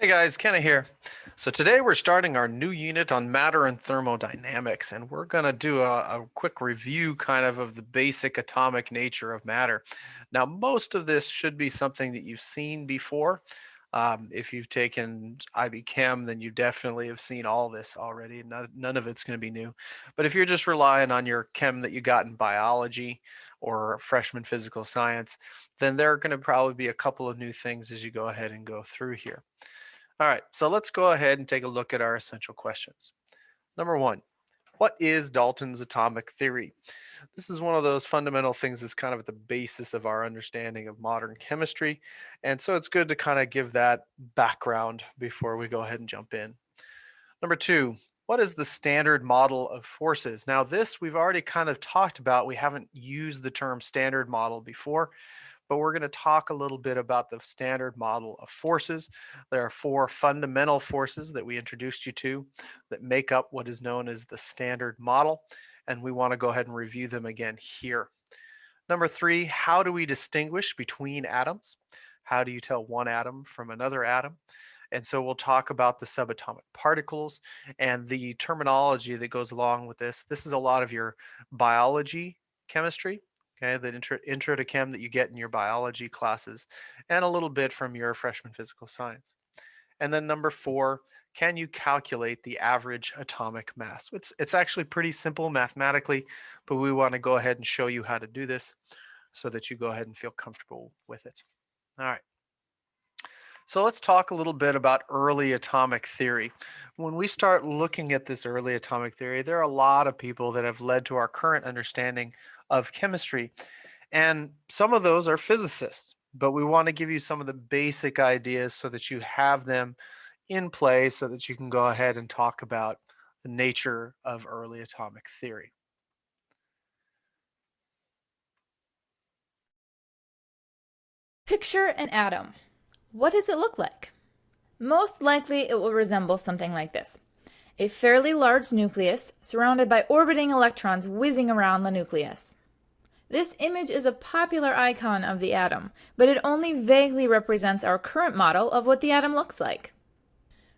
Hey guys, Kenna here. So today we're starting our new unit on matter and thermodynamics, and we're going to do a quick review of the basic atomic nature of matter. Now, most of this should be something that you've seen before. If you've taken IB Chem, then you definitely have seen all this already. None of it's going to be new. But if you're just relying on your chem that you got in biology or freshman physical science, then there are going to probably be a couple of new things as you go ahead and go through here. All right, so let's go ahead and take a look at our essential questions. Number one, what is Dalton's atomic theory? This is one of those fundamental things that's kind of at the basis of our understanding of modern chemistry. And so it's good to kind of give that background before we go ahead and jump in. Number two, what is the standard model of forces? Now, this we've already kind of talked about. We haven't used the term standard model before, but we're going to talk a little bit about the standard model of forces. There are four fundamental forces that we introduced you to that make up what is known as the standard model, and we want to go ahead and review them again here. Number three, how do we distinguish between atoms? How do you tell one atom from another atom? And so we'll talk about the subatomic particles and the terminology that goes along with this. This is a lot of your biology chemistry, okay, the intro to chem that you get in your biology classes, and a little bit from your freshman physical science. And then number four, can you calculate the average atomic mass? It's actually pretty simple mathematically, but we want to go ahead and show you how to do this so that you go ahead and feel comfortable with it. All right. So let's talk a little bit about early atomic theory. When we start looking at this early atomic theory, there are a lot of people that have led to our current understanding of chemistry. And some of those are physicists, but we want to give you some of the basic ideas so that you have them in play so that you can go ahead and talk about the nature of early atomic theory. Picture an atom. What does it look like? Most likely it will resemble something like this. A fairly large nucleus surrounded by orbiting electrons whizzing around the nucleus. This image is a popular icon of the atom, but it only vaguely represents our current model of what the atom looks like.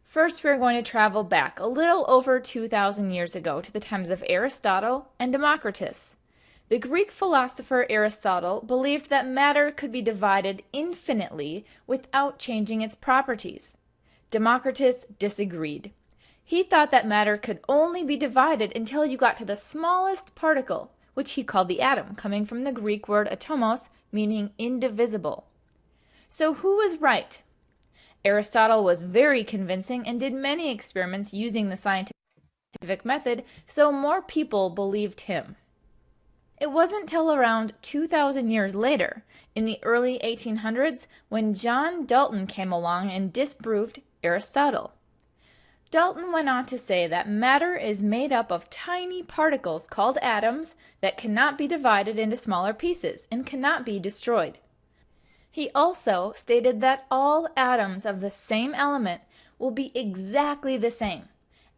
First, we're going to travel back a little over 2,000 years ago to the times of Aristotle and Democritus. The Greek philosopher Aristotle believed that matter could be divided infinitely without changing its properties. Democritus disagreed. He thought that matter could only be divided until you got to the smallest particle, which he called the atom, coming from the Greek word atomos, meaning indivisible. So who was right? Aristotle was very convincing and did many experiments using the scientific method, so more people believed him. It wasn't till around 2,000 years later, in the early 1800s, when John Dalton came along and disproved Aristotle. Dalton went on to say that matter is made up of tiny particles called atoms that cannot be divided into smaller pieces and cannot be destroyed. He also stated that all atoms of the same element will be exactly the same,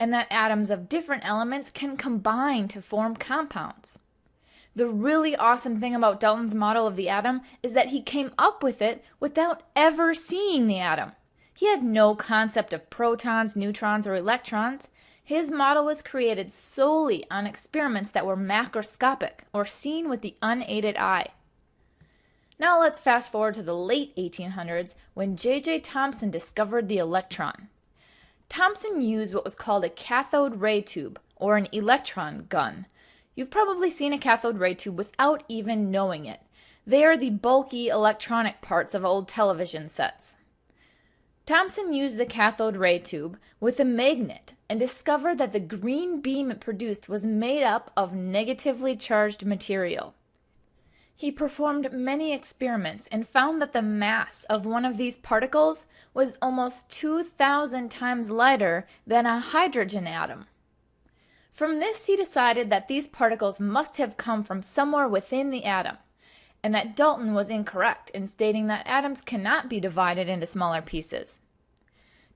and that atoms of different elements can combine to form compounds. The really awesome thing about Dalton's model of the atom is that he came up with it without ever seeing the atom. He had no concept of protons, neutrons, or electrons. His model was created solely on experiments that were macroscopic, or seen with the unaided eye. Now let's fast forward to the late 1800s when J.J. Thomson discovered the electron. Thomson used what was called a cathode ray tube, or an electron gun. You've probably seen a cathode ray tube without even knowing it. They are the bulky electronic parts of old television sets. Thomson used the cathode ray tube with a magnet and discovered that the green beam it produced was made up of negatively charged material. He performed many experiments and found that the mass of one of these particles was almost 2,000 times lighter than a hydrogen atom. From this he decided that these particles must have come from somewhere within the atom, and that Dalton was incorrect in stating that atoms cannot be divided into smaller pieces.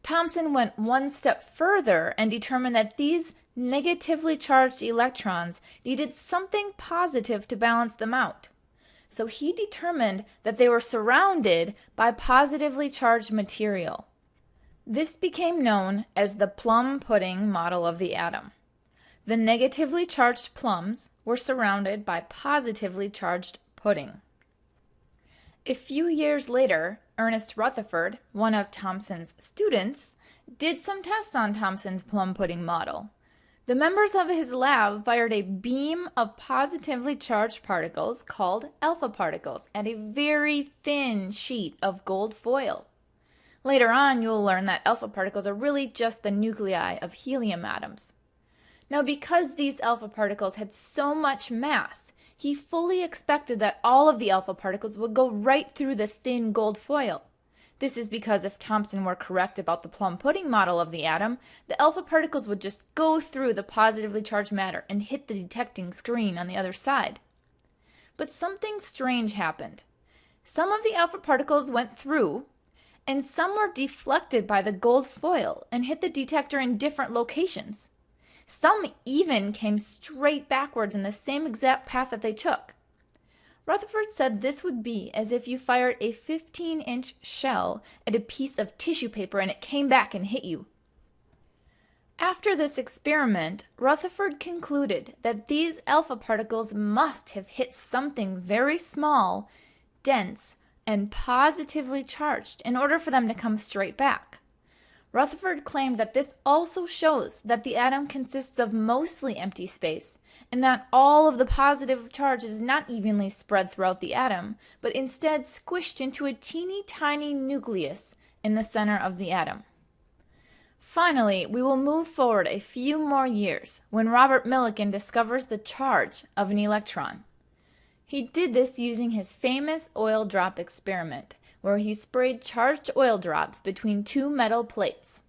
Thomson went one step further and determined that these negatively charged electrons needed something positive to balance them out. So he determined that they were surrounded by positively charged material. This became known as the plum pudding model of the atom. The negatively charged plums were surrounded by positively charged pudding. A few years later, Ernest Rutherford, one of Thomson's students, did some tests on Thomson's plum pudding model. The members of his lab fired a beam of positively charged particles called alpha particles at a very thin sheet of gold foil. Later on, you'll learn that alpha particles are really just the nuclei of helium atoms. Now, because these alpha particles had so much mass, he fully expected that all of the alpha particles would go right through the thin gold foil. This is because if Thomson were correct about the plum pudding model of the atom, the alpha particles would just go through the positively charged matter and hit the detecting screen on the other side. But something strange happened. Some of the alpha particles went through, and some were deflected by the gold foil and hit the detector in different locations. Some even came straight backwards in the same exact path that they took. Rutherford said this would be as if you fired a 15-inch shell at a piece of tissue paper and it came back and hit you. After this experiment, Rutherford concluded that these alpha particles must have hit something very small, dense, and positively charged in order for them to come straight back. Rutherford claimed that this also shows that the atom consists of mostly empty space, and that all of the positive charge is not evenly spread throughout the atom, but instead squished into a teeny tiny nucleus in the center of the atom. Finally, we will move forward a few more years when Robert Millikan discovers the charge of an electron. He did this using his famous oil drop experiment, where he sprayed charged oil drops between two metal plates.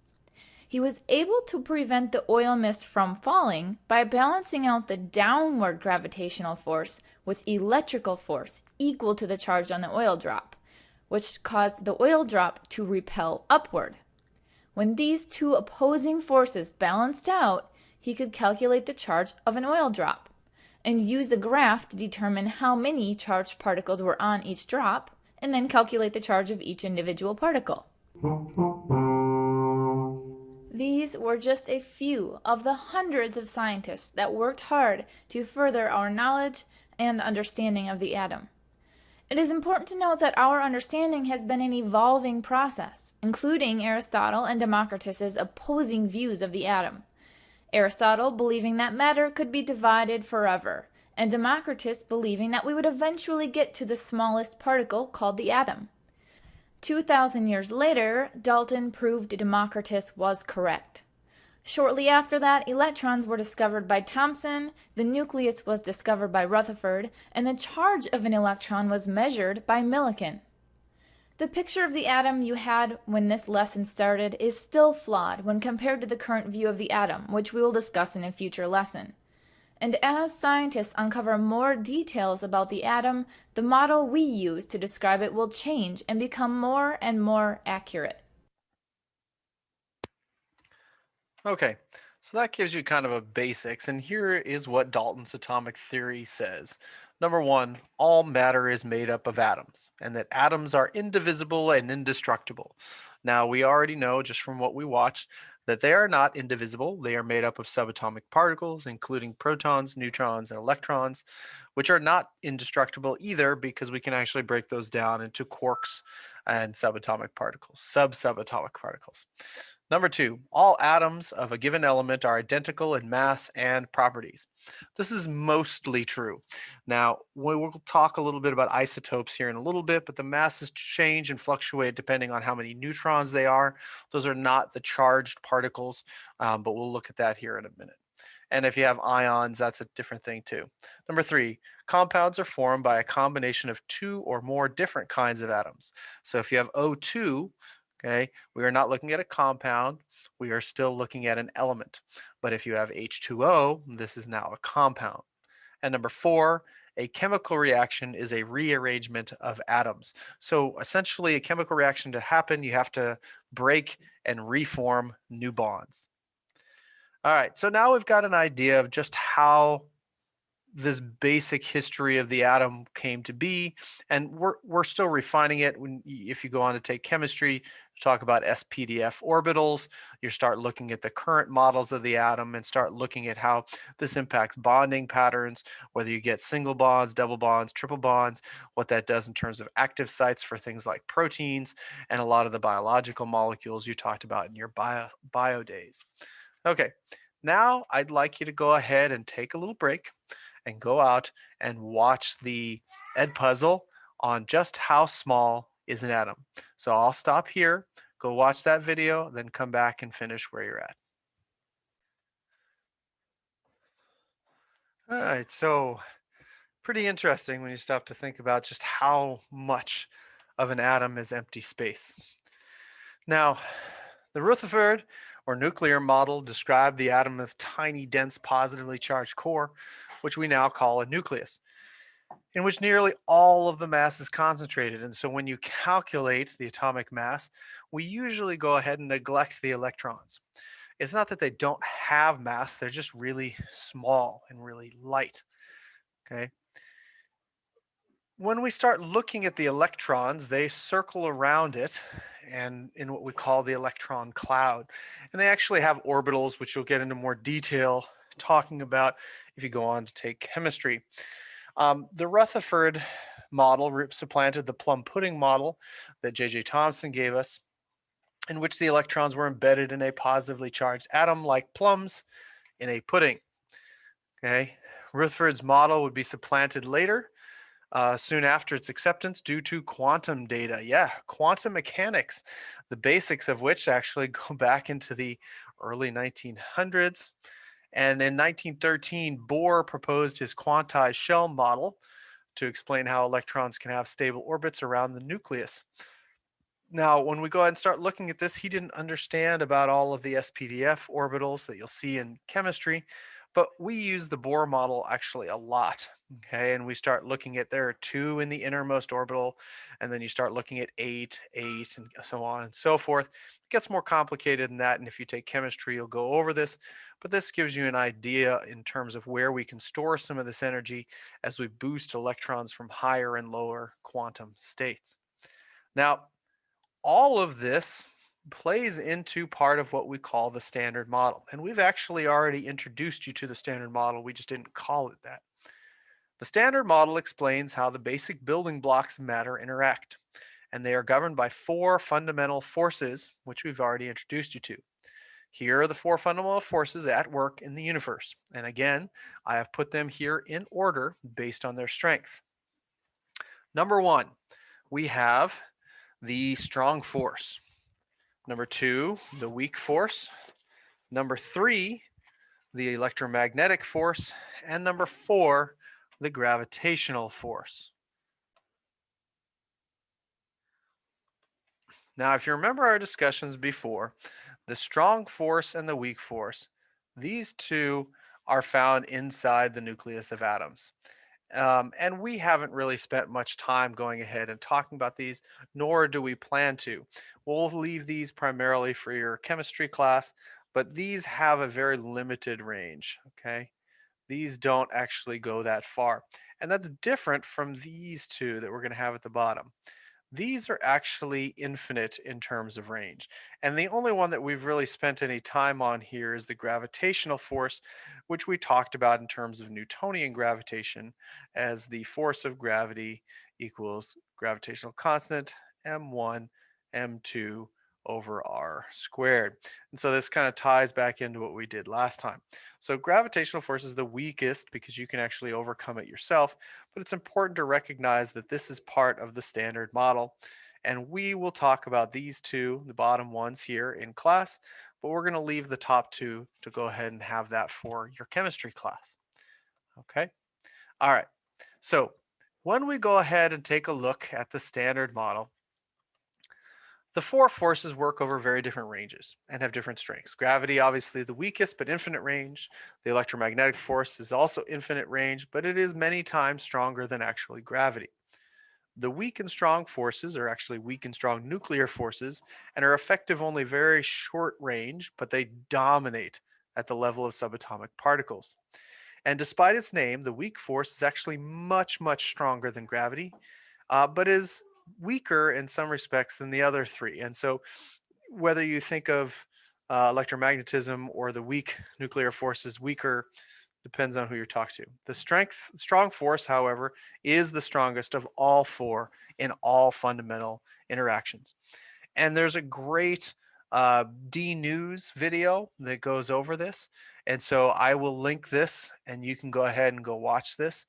He was able to prevent the oil mist from falling by balancing out the downward gravitational force with electrical force equal to the charge on the oil drop, which caused the oil drop to repel upward. When these two opposing forces balanced out, he could calculate the charge of an oil drop and use a graph to determine how many charged particles were on each drop, and then calculate the charge of each individual particle. These were just a few of the hundreds of scientists that worked hard to further our knowledge and understanding of the atom. It is important to note that our understanding has been an evolving process, including Aristotle and Democritus's opposing views of the atom. Aristotle believing that matter could be divided forever, and Democritus believing that we would eventually get to the smallest particle called the atom. 2,000 years later, Dalton proved Democritus was correct. Shortly after that, electrons were discovered by Thomson, the nucleus was discovered by Rutherford, and the charge of an electron was measured by Millikan. The picture of the atom you had when this lesson started is still flawed when compared to the current view of the atom, which we will discuss in a future lesson. And as scientists uncover more details about the atom, the model we use to describe it will change and become more and more accurate. Okay, so that gives you kind of a basics, and here is what Dalton's atomic theory says. Number one, all matter is made up of atoms, and that atoms are indivisible and indestructible. Now, we already know just from what we watched that they are not indivisible. They are made up of subatomic particles, including protons, neutrons, and electrons, which are not indestructible either because we can actually break those down into quarks and subatomic particles, sub-subatomic particles. Number two, all atoms of a given element are identical in mass and properties. This is mostly true. Now, we'll talk a little bit about isotopes here in a little bit, but the masses change and fluctuate depending on how many neutrons they are. Those are not the charged particles, but we'll look at that here in a minute. And if you have ions, that's a different thing too. Number three, compounds are formed by a combination of two or more different kinds of atoms. So if you have O2, okay, we are not looking at a compound, we are still looking at an element. But if you have H2O, this is now a compound. And number four, a chemical reaction is a rearrangement of atoms. So essentially, a chemical reaction to happen, you have to break and reform new bonds. All right, so now we've got an idea of just how this basic history of the atom came to be, and we're still refining it. If you go on to take chemistry, talk about SPDF orbitals, you start looking at the current models of the atom and start looking at how this impacts bonding patterns, whether you get single bonds, double bonds, triple bonds, what that does in terms of active sites for things like proteins and a lot of the biological molecules you talked about in your bio days. Okay, now I'd like you to go ahead and take a little break and go out and watch the Ed puzzle on just how small is an atom. So I'll stop here, go watch that video, then come back and finish where you're at. All right, so pretty interesting when you stop to think about just how much of an atom is empty space. Now, the Rutherford or nuclear model described the atom of tiny, dense, positively charged core, which we now call a nucleus, in which nearly all of the mass is concentrated. And so when you calculate the atomic mass, we usually go ahead and neglect the electrons. It's not that they don't have mass, they're just really small and really light. Okay. When we start looking at the electrons, they circle around it and in what we call the electron cloud. And they actually have orbitals, which you'll get into more detail talking about if you go on to take chemistry. The Rutherford model supplanted the plum pudding model that J.J. Thomson gave us, in which the electrons were embedded in a positively charged atom like plums in a pudding. Okay, Rutherford's model would be supplanted later, soon after its acceptance, due to quantum data. Yeah, quantum mechanics, the basics of which actually go back into the early 1900s. And in 1913, Bohr proposed his quantized shell model to explain how electrons can have stable orbits around the nucleus. Now, when we go ahead and start looking at this, he didn't understand about all of the SPDF orbitals that you'll see in chemistry, but we use the Bohr model actually a lot. Okay, and we start looking at there are two in the innermost orbital, and then you start looking at eight, and so on and so forth. It gets more complicated than that, and if you take chemistry, you'll go over this, but this gives you an idea in terms of where we can store some of this energy as we boost electrons from higher and lower quantum states. Now, all of this plays into part of what we call the standard model. And we've actually already introduced you to the standard model. We just didn't call it that. The standard model explains how the basic building blocks of matter interact. And they are governed by four fundamental forces, which we've already introduced you to. Here are the four fundamental forces at work in the universe. And again, I have put them here in order based on their strength. Number one, we have the strong force. Number two, the weak force. Number three, the electromagnetic force. And number four, the gravitational force. Now, if you remember our discussions before, the strong force and the weak force, these two are found inside the nucleus of atoms. And we haven't really spent much time going ahead and talking about these, nor do we plan to. We'll leave these primarily for your chemistry class, but these have a very limited range, okay? These don't actually go that far. And that's different from these two that we're going to have at the bottom. These are actually infinite in terms of range. And the only one that we've really spent any time on here is the gravitational force, which we talked about in terms of Newtonian gravitation as the force of gravity equals gravitational constant m1 m2 over r squared. And so this kind of ties back into what we did last time. So gravitational force is the weakest because you can actually overcome it yourself, but it's important to recognize that this is part of the standard model. And we will talk about these two, the bottom ones here in class, but we're going to leave the top two to go ahead and have that for your chemistry class. Okay. All right. So when we go ahead and take a look at the standard model, the four forces work over very different ranges and have different strengths. Gravity, obviously the weakest, but infinite range. The electromagnetic force is also infinite range, but it is many times stronger than actually gravity. The weak and strong forces are actually weak and strong nuclear forces and are effective only very short range, but they dominate at the level of subatomic particles. And despite its name, the weak force is actually much, much stronger than gravity, but is weaker in some respects than the other three. And so, whether you think of electromagnetism or the weak nuclear force is weaker, depends on who you're talking to. The strong force, however, is the strongest of all four in all fundamental interactions. And there's a great D News video that goes over this. And so I will link this, and you can go ahead and go watch this.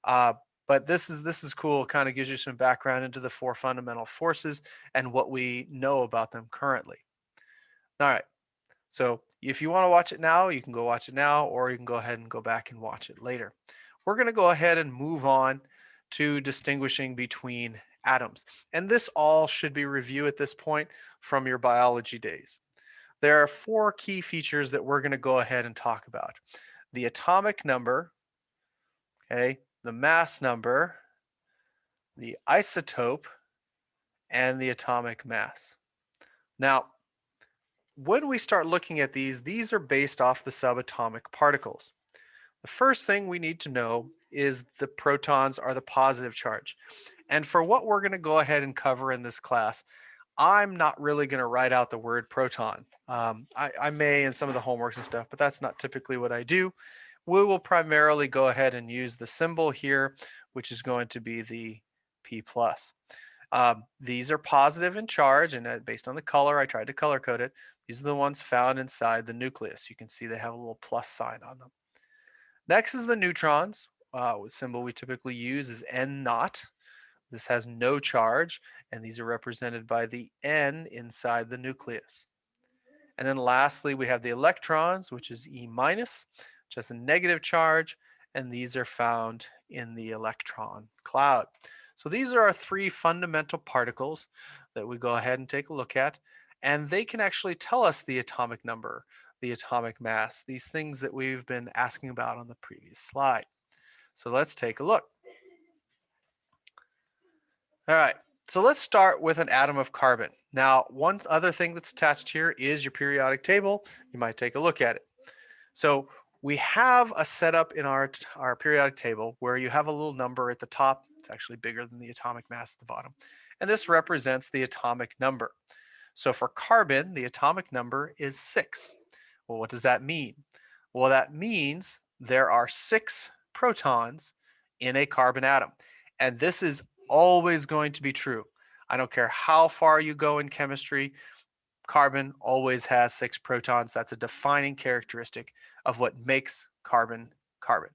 Uh, but this is cool. It kind of gives you some background into the four fundamental forces and what we know about them currently. All right. So if you want to watch it now, you can go watch it now, or you can go ahead and go back and watch it later. We're going to go ahead and move on to distinguishing between atoms. And this all should be review at this point from your biology days. There are four key features that we're going to go ahead and talk about. The atomic number, okay, the mass number, the isotope, and the atomic mass. Now, when we start looking at these are based off the subatomic particles. The first thing we need to know is the protons are the positive charge. And for what we're going to go ahead and cover in this class, I'm not really going to write out the word proton. I may in some of the homeworks and stuff, but that's not typically what I do. We will primarily go ahead and use the symbol here, which is going to be the P plus. These are positive in charge, and based on the color, I tried to color code it. These are the ones found inside the nucleus. You can see they have a little plus sign on them. Next is the neutrons. The symbol we typically use is N naught. This has no charge, and these are represented by the N inside the nucleus. And then lastly, we have the electrons, which is E minus, which has a negative charge, and these are found in the electron cloud. So these are our three fundamental particles that we go ahead and take a look at, and they can actually tell us the atomic number, the atomic mass, these things that we've been asking about on the previous slide. So let's take a look. All right, so let's start with an atom of carbon. Now, one other thing that's attached here is your periodic table. You might take a look at it. So we have a setup in our periodic table where you have a little number at the top. It's actually bigger than the atomic mass at the bottom. And this represents the atomic number. So for carbon, the atomic number is 6. Well, what does that mean? Well, that means there are 6 protons in a carbon atom. And this is always going to be true. I don't care how far you go in chemistry, carbon always has 6 protons. That's a defining characteristic of what makes carbon carbon.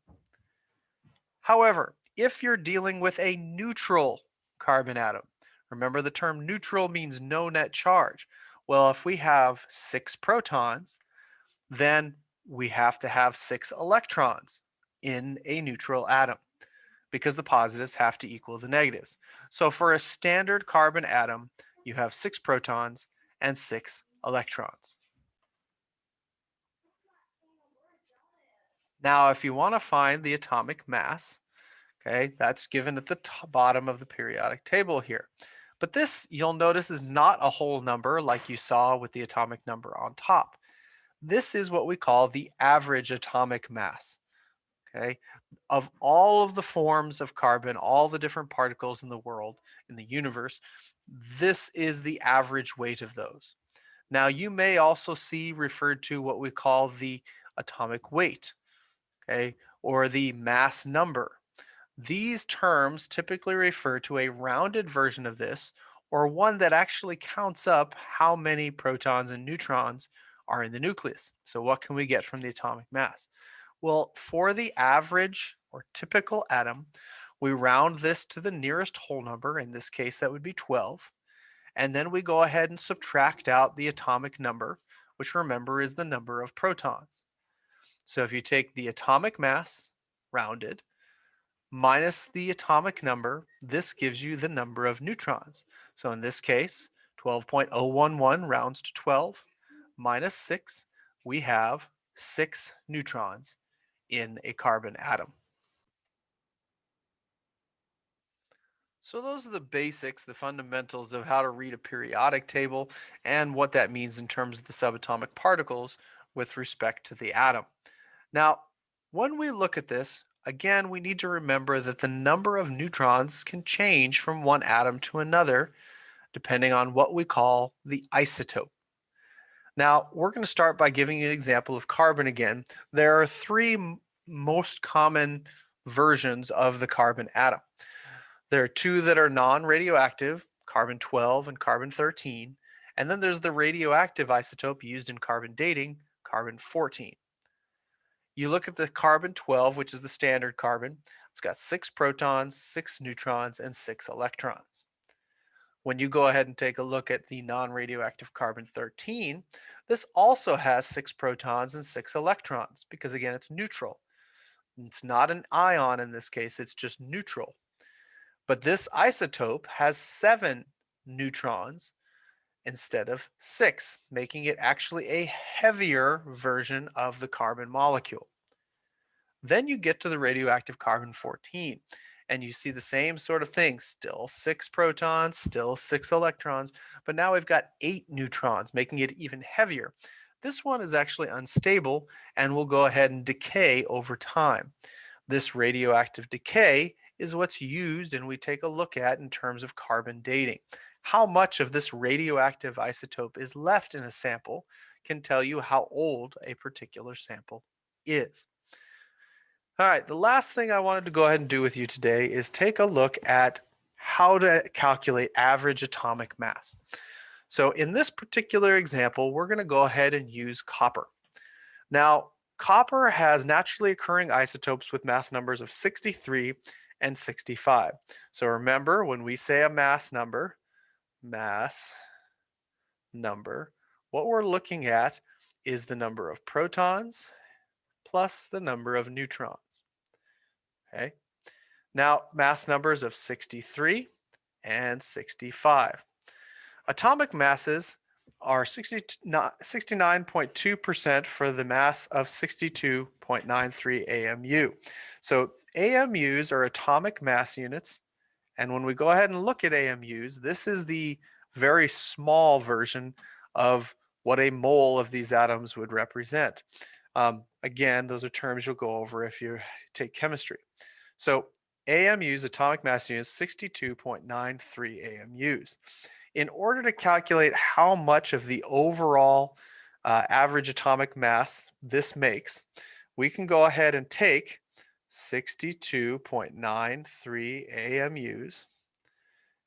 However, if you're dealing with a neutral carbon atom, remember the term neutral means no net charge. Well, if we have 6 protons, then we have to have 6 electrons in a neutral atom because the positives have to equal the negatives. So for a standard carbon atom, you have 6 protons and 6 electrons. Now, if you want to find the atomic mass, okay, that's given at the bottom of the periodic table here. But this, you'll notice, is not a whole number like you saw with the atomic number on top. This is what we call the average atomic mass. Okay, of all of the forms of carbon, all the different particles in the world, in the universe, this is the average weight of those. Now, you may also see referred to what we call the atomic weight, okay, or the mass number. These terms typically refer to a rounded version of this, or one that actually counts up how many protons and neutrons are in the nucleus. So what can we get from the atomic mass? Well, for the average or typical atom, we round this to the nearest whole number. In this case, that would be 12. And then we go ahead and subtract out the atomic number, which remember is the number of protons. So if you take the atomic mass, rounded, minus the atomic number, this gives you the number of neutrons. So in this case, 12.011 rounds to 12, minus 6, we have 6 neutrons in a carbon atom. So those are the basics, the fundamentals of how to read a periodic table and what that means in terms of the subatomic particles with respect to the atom. Now, When we look at this, again, we need to remember that the number of neutrons can change from one atom to another depending on what we call the isotope. Now, we're going to start by giving you an example of carbon again. There are three most common versions of the carbon atom. There are two that are non-radioactive, carbon 12 and carbon 13, and then there's the radioactive isotope used in carbon dating, carbon 14. You look at the carbon 12, which is the standard carbon. It's got 6 protons, 6 neutrons, and 6 electrons. When you go ahead and take a look at the non-radioactive carbon 13, this also has 6 protons and 6 electrons because, again, it's neutral. It's not an ion in this case, it's just neutral. But this isotope has 7 neutrons instead of 6, making it actually a heavier version of the carbon molecule. Then you get to the radioactive carbon 14, and you see the same sort of thing. Still 6 protons, still 6 electrons, but now we've got 8 neutrons, making it even heavier. This one is actually unstable and will go ahead and decay over time. This radioactive decay is what's used and we take a look at in terms of carbon dating. How much of this radioactive isotope is left in a sample can tell you how old a particular sample is. All right, the last thing I wanted to go ahead and do with you today is take a look at how to calculate average atomic mass. So in this particular example, we're going to go ahead and use copper. Now, copper has naturally occurring isotopes with mass numbers of 63 and 65. So remember, when we say a mass number, what we're looking at is the number of protons plus the number of neutrons. Okay. Now, mass numbers of 63 and 65. Atomic masses are 69.2% for the mass of 62.93 AMU. So AMUs are atomic mass units. And when we go ahead and look at AMUs, this is the very small version of what a mole of these atoms would represent. Again, those are terms you'll go over if you take chemistry. So AMUs, atomic mass units, 62.93 AMUs. In order to calculate how much of the overall average atomic mass this makes, we can go ahead and take 62.93 AMUs,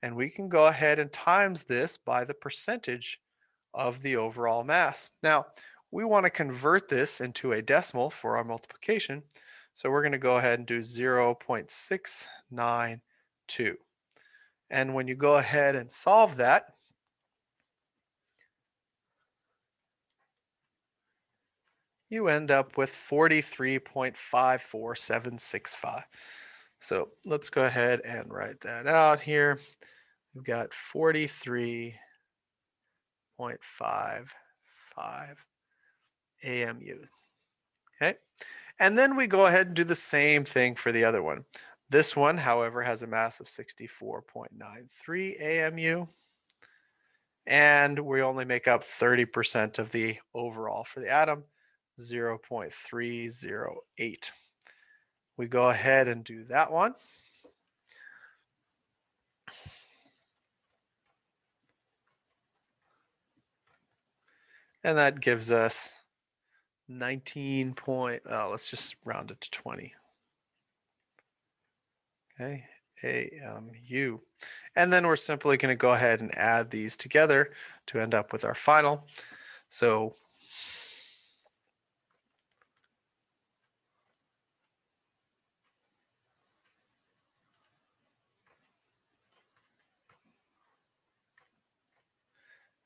and we can go ahead and times this by the percentage of the overall mass. Now, we want to convert this into a decimal for our multiplication, so we're going to go ahead and do 0.692. And when you go ahead and solve that, you end up with 43.54765. So let's go ahead and write that out here. We've got 43.55 AMU. Okay. And then we go ahead and do the same thing for the other one. This one, however, has a mass of 64.93 AMU. And we only make up 30% of the overall for the atom, 0.308. We go ahead and do that one. And that gives us 19 let's just round it to 20. Okay, AMU. And then we're simply going to go ahead and add these together to end up with our final. So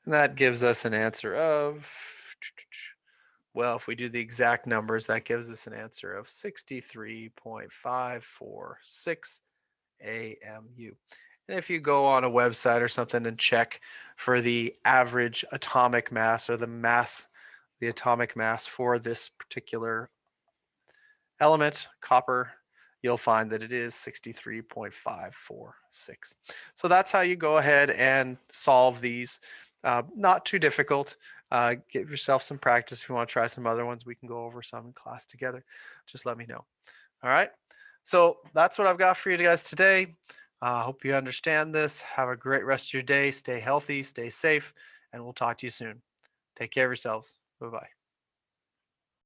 and that gives us an answer of, well, if we do the exact numbers, that gives us an answer of 63.546 AMU. And if you go on a website or something and check for the average atomic mass or the atomic mass for this particular element, copper, you'll find that it is 63.546. So that's how you go ahead and solve these. Not too difficult. Give yourself some practice. If you want to try some other ones, we can go over some in class together. Just let me know. All right. So that's what I've got for you guys today. I hope you understand this. Have a great rest of your day. Stay healthy, stay safe, and we'll talk to you soon. Take care of yourselves. Bye bye.